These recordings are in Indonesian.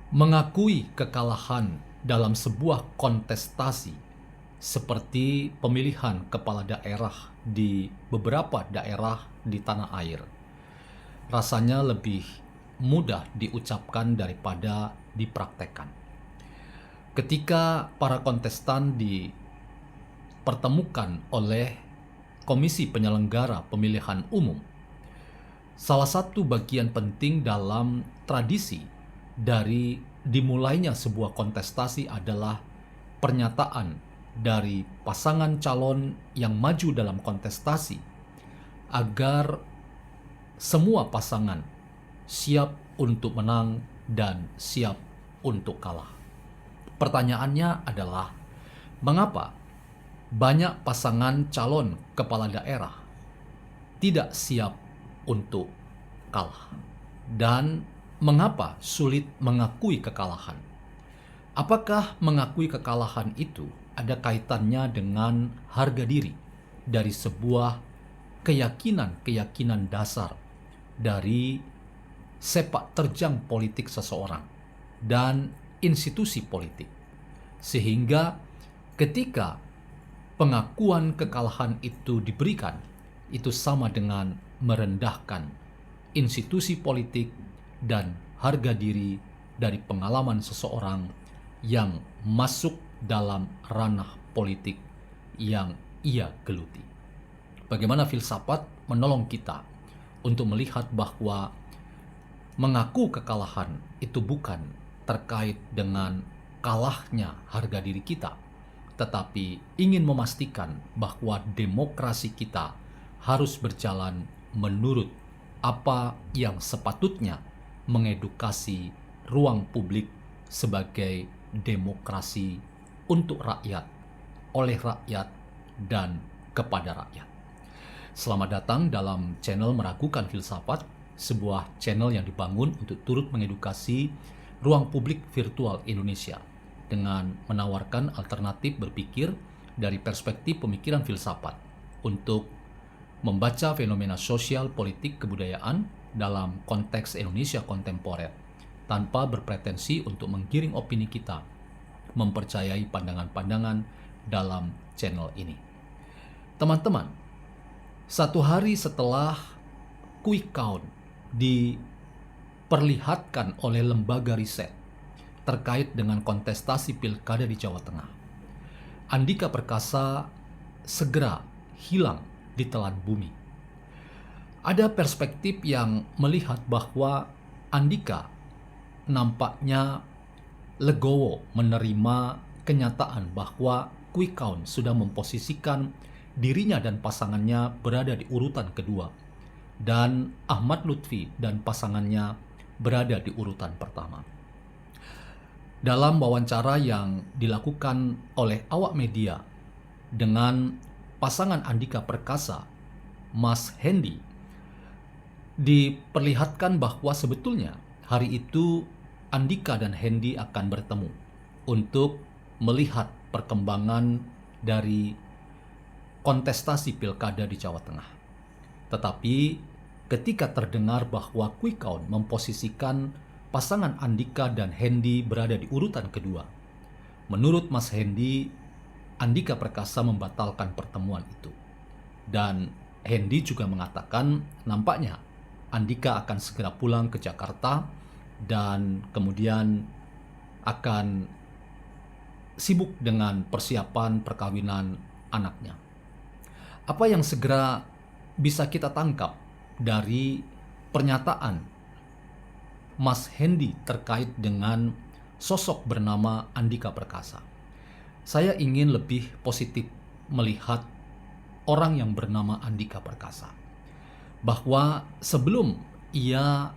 Mengakui kekalahan dalam sebuah kontestasi seperti pemilihan kepala daerah di beberapa daerah di tanah air rasanya lebih mudah diucapkan daripada dipraktekkan. Ketika para kontestan dipertemukan oleh Komisi Penyelenggara Pemilihan Umum, salah satu bagian penting dalam tradisi dari dimulainya sebuah kontestasi adalah pernyataan dari pasangan calon yang maju dalam kontestasi agar semua pasangan siap untuk menang dan siap untuk kalah. Pertanyaannya adalah, mengapa banyak pasangan calon kepala daerah tidak siap untuk kalah? Dan mengapa sulit mengakui kekalahan? Apakah mengakui kekalahan itu ada kaitannya dengan harga diri dari sebuah keyakinan-keyakinan dasar dari sepak terjang politik seseorang dan institusi politik, sehingga ketika pengakuan kekalahan itu diberikan, itu sama dengan merendahkan institusi politik dan harga diri dari pengalaman seseorang yang masuk dalam ranah politik yang ia geluti. Bagaimana filsafat menolong kita untuk melihat bahwa mengaku kekalahan itu bukan terkait dengan kalahnya harga diri kita, tetapi ingin memastikan bahwa demokrasi kita harus berjalan menurut apa yang sepatutnya mengedukasi ruang publik sebagai demokrasi untuk rakyat, oleh rakyat, dan kepada rakyat. Selamat datang dalam channel Meragukan Filsafat, sebuah channel yang dibangun untuk turut mengedukasi ruang publik virtual Indonesia dengan menawarkan alternatif berpikir dari perspektif pemikiran filsafat untuk membaca fenomena sosial, politik, kebudayaan dalam konteks Indonesia kontemporer tanpa berpretensi untuk menggiring opini kita mempercayai pandangan-pandangan dalam channel ini. Teman-teman, satu hari setelah quick count diperlihatkan oleh lembaga riset terkait dengan kontestasi pilkada di Jawa Tengah, Andika Perkasa segera hilang di telan bumi. Ada perspektif yang melihat bahwa Andika nampaknya legowo menerima kenyataan bahwa quick count sudah memposisikan dirinya dan pasangannya berada di urutan kedua, dan Ahmad Lutfi dan pasangannya berada di urutan pertama. Dalam wawancara yang dilakukan oleh awak media dengan pasangan Andika Perkasa, Mas Hendy, diperlihatkan bahwa sebetulnya hari itu Andika dan Hendy akan bertemu untuk melihat perkembangan dari kontestasi pilkada di Jawa Tengah. Tetapi ketika terdengar bahwa quick count memposisikan pasangan Andika dan Hendy berada di urutan kedua, menurut Mas Hendy, Andika Perkasa membatalkan pertemuan itu. Dan Hendy juga mengatakan nampaknya Andika akan segera pulang ke Jakarta dan kemudian akan sibuk dengan persiapan perkawinan anaknya. Apa yang segera bisa kita tangkap dari pernyataan Mas Hendy terkait dengan sosok bernama Andika Perkasa? Saya ingin lebih positif melihat orang yang bernama Andika Perkasa, bahwa sebelum ia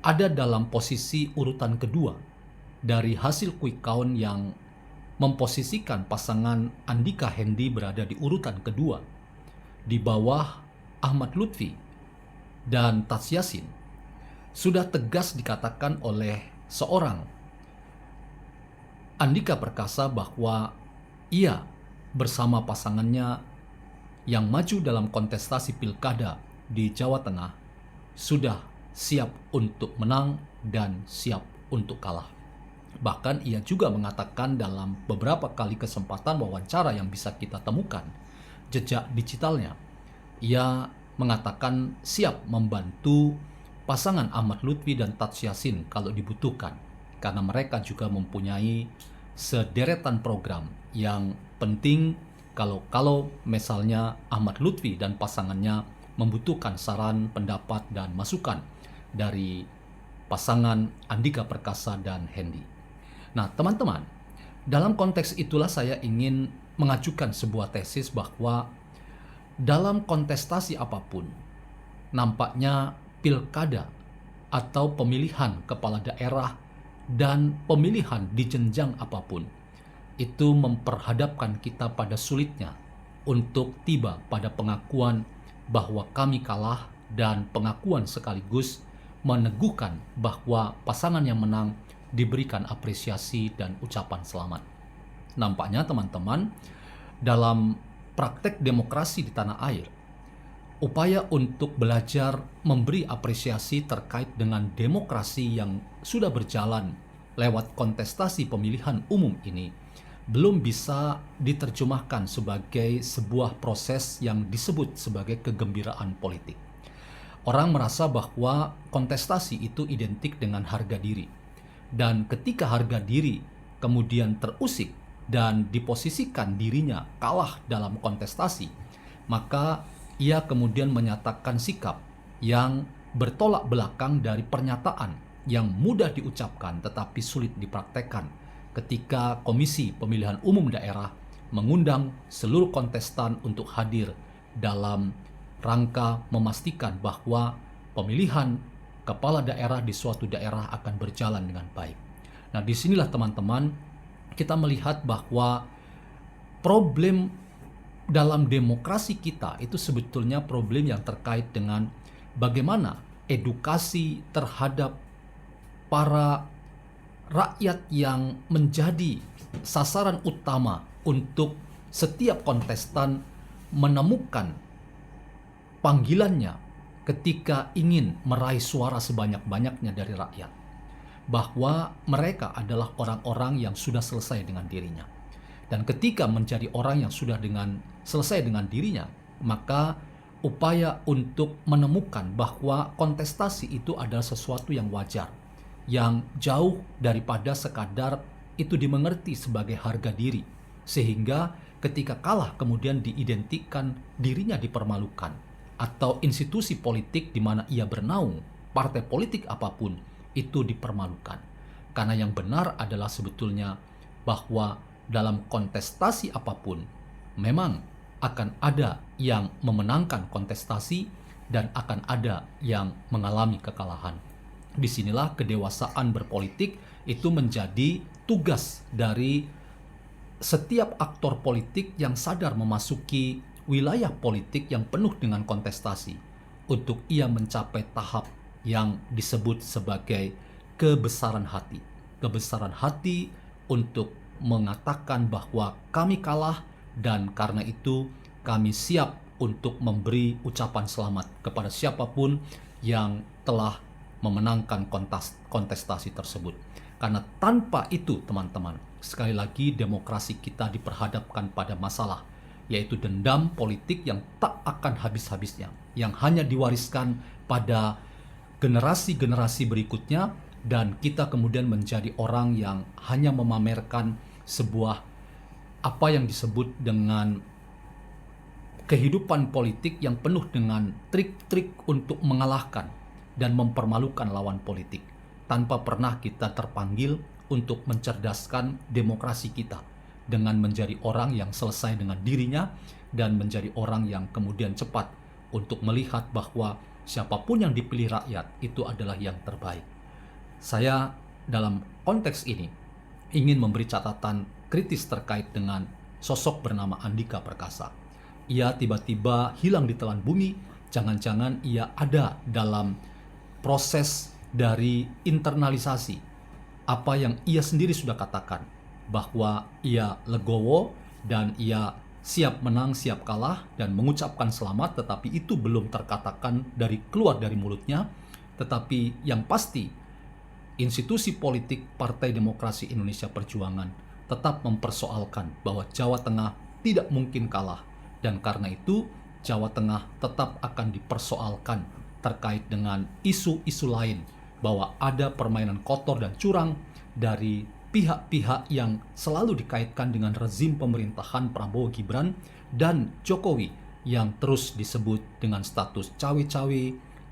ada dalam posisi urutan kedua dari hasil quick count yang memposisikan pasangan Andika Hendy berada di urutan kedua di bawah Ahmad Lutfi dan Tats Yassin, sudah tegas dikatakan oleh seorang Andika Perkasa bahwa ia bersama pasangannya yang maju dalam kontestasi pilkada di Jawa Tengah sudah siap untuk menang dan siap untuk kalah. Bahkan ia juga mengatakan dalam beberapa kali kesempatan wawancara yang bisa kita temukan jejak digitalnya, ia mengatakan siap membantu pasangan Ahmad Lutfi dan Tats Yassin kalau dibutuhkan, karena mereka juga mempunyai sederetan program yang penting kalau misalnya Ahmad Lutfi dan pasangannya membutuhkan saran, pendapat, dan masukan dari pasangan Andika Perkasa dan Hendy. Nah, teman-teman, dalam konteks itulah saya ingin mengajukan sebuah tesis bahwa dalam kontestasi apapun, nampaknya pilkada atau pemilihan kepala daerah dan pemilihan di jenjang apapun, itu memperhadapkan kita pada sulitnya untuk tiba pada pengakuan bahwa kami kalah dan pengakuan sekaligus meneguhkan bahwa pasangan yang menang diberikan apresiasi dan ucapan selamat. Nampaknya teman-teman, dalam praktek demokrasi di tanah air, upaya untuk belajar memberi apresiasi terkait dengan demokrasi yang sudah berjalan lewat kontestasi pemilihan umum ini belum bisa diterjemahkan sebagai sebuah proses yang disebut sebagai kegembiraan politik. Orang merasa bahwa kontestasi itu identik dengan harga diri. Dan ketika harga diri kemudian terusik dan diposisikan dirinya kalah dalam kontestasi, maka ia kemudian menyatakan sikap yang bertolak belakang dari pernyataan yang mudah diucapkan tetapi sulit dipraktekkan ketika Komisi Pemilihan Umum Daerah mengundang seluruh kontestan untuk hadir dalam rangka memastikan bahwa pemilihan kepala daerah di suatu daerah akan berjalan dengan baik. Nah, disinilah teman-teman kita melihat bahwa problem dalam demokrasi kita itu sebetulnya problem yang terkait dengan bagaimana edukasi terhadap para rakyat yang menjadi sasaran utama untuk setiap kontestan menemukan panggilannya ketika ingin meraih suara sebanyak-banyaknya dari rakyat, bahwa mereka adalah orang-orang yang sudah selesai dengan dirinya. Dan ketika menjadi orang yang sudah selesai dengan dirinya, maka upaya untuk menemukan bahwa kontestasi itu adalah sesuatu yang wajar, yang jauh daripada sekadar itu dimengerti sebagai harga diri, sehingga ketika kalah kemudian diidentikan dirinya dipermalukan, atau institusi politik di mana ia bernaung, partai politik apapun, itu dipermalukan. Karena yang benar adalah sebetulnya bahwa dalam kontestasi apapun, memang akan ada yang memenangkan kontestasi dan akan ada yang mengalami kekalahan. Disinilah kedewasaan berpolitik itu menjadi tugas dari setiap aktor politik yang sadar memasuki wilayah politik yang penuh dengan kontestasi untuk ia mencapai tahap yang disebut sebagai kebesaran hati. Kebesaran hati untuk mengatakan bahwa kami kalah dan karena itu kami siap untuk memberi ucapan selamat kepada siapapun yang telah memenangkan kontestasi tersebut. Karena tanpa itu teman-teman, sekali lagi demokrasi kita diperhadapkan pada masalah, yaitu dendam politik yang tak akan habis-habisnya, yang hanya diwariskan pada generasi-generasi berikutnya, dan kita kemudian menjadi orang yang hanya memamerkan sebuah apa yang disebut dengan kehidupan politik yang penuh dengan trik-trik untuk mengalahkan dan mempermalukan lawan politik, tanpa pernah kita terpanggil untuk mencerdaskan demokrasi kita dengan menjadi orang yang selesai dengan dirinya dan menjadi orang yang kemudian cepat untuk melihat bahwa siapapun yang dipilih rakyat itu adalah yang terbaik. Saya dalam konteks ini ingin memberi catatan kritis terkait dengan sosok bernama Andika Perkasa. Ia tiba-tiba hilang di telan bumi, jangan-jangan ia ada dalam proses dari internalisasi apa yang ia sendiri sudah katakan, bahwa ia legowo dan ia siap menang, siap kalah dan mengucapkan selamat, tetapi itu belum terkatakan keluar dari mulutnya. Tetapi yang pasti institusi politik Partai Demokrasi Indonesia Perjuangan tetap mempersoalkan bahwa Jawa Tengah tidak mungkin kalah, dan karena itu Jawa Tengah tetap akan dipersoalkan terkait dengan isu-isu lain bahwa ada permainan kotor dan curang dari pihak-pihak yang selalu dikaitkan dengan rezim pemerintahan Prabowo Gibran dan Jokowi yang terus disebut dengan status cawe-cawe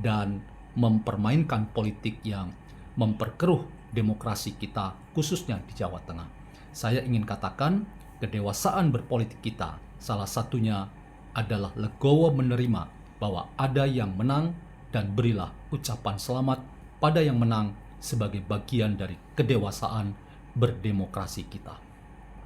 dan mempermainkan politik yang memperkeruh demokrasi kita, khususnya di Jawa Tengah. Saya ingin katakan, kedewasaan berpolitik kita salah satunya adalah legowo menerima bahwa ada yang menang dan berilah ucapan selamat pada yang menang sebagai bagian dari kedewasaan berdemokrasi kita.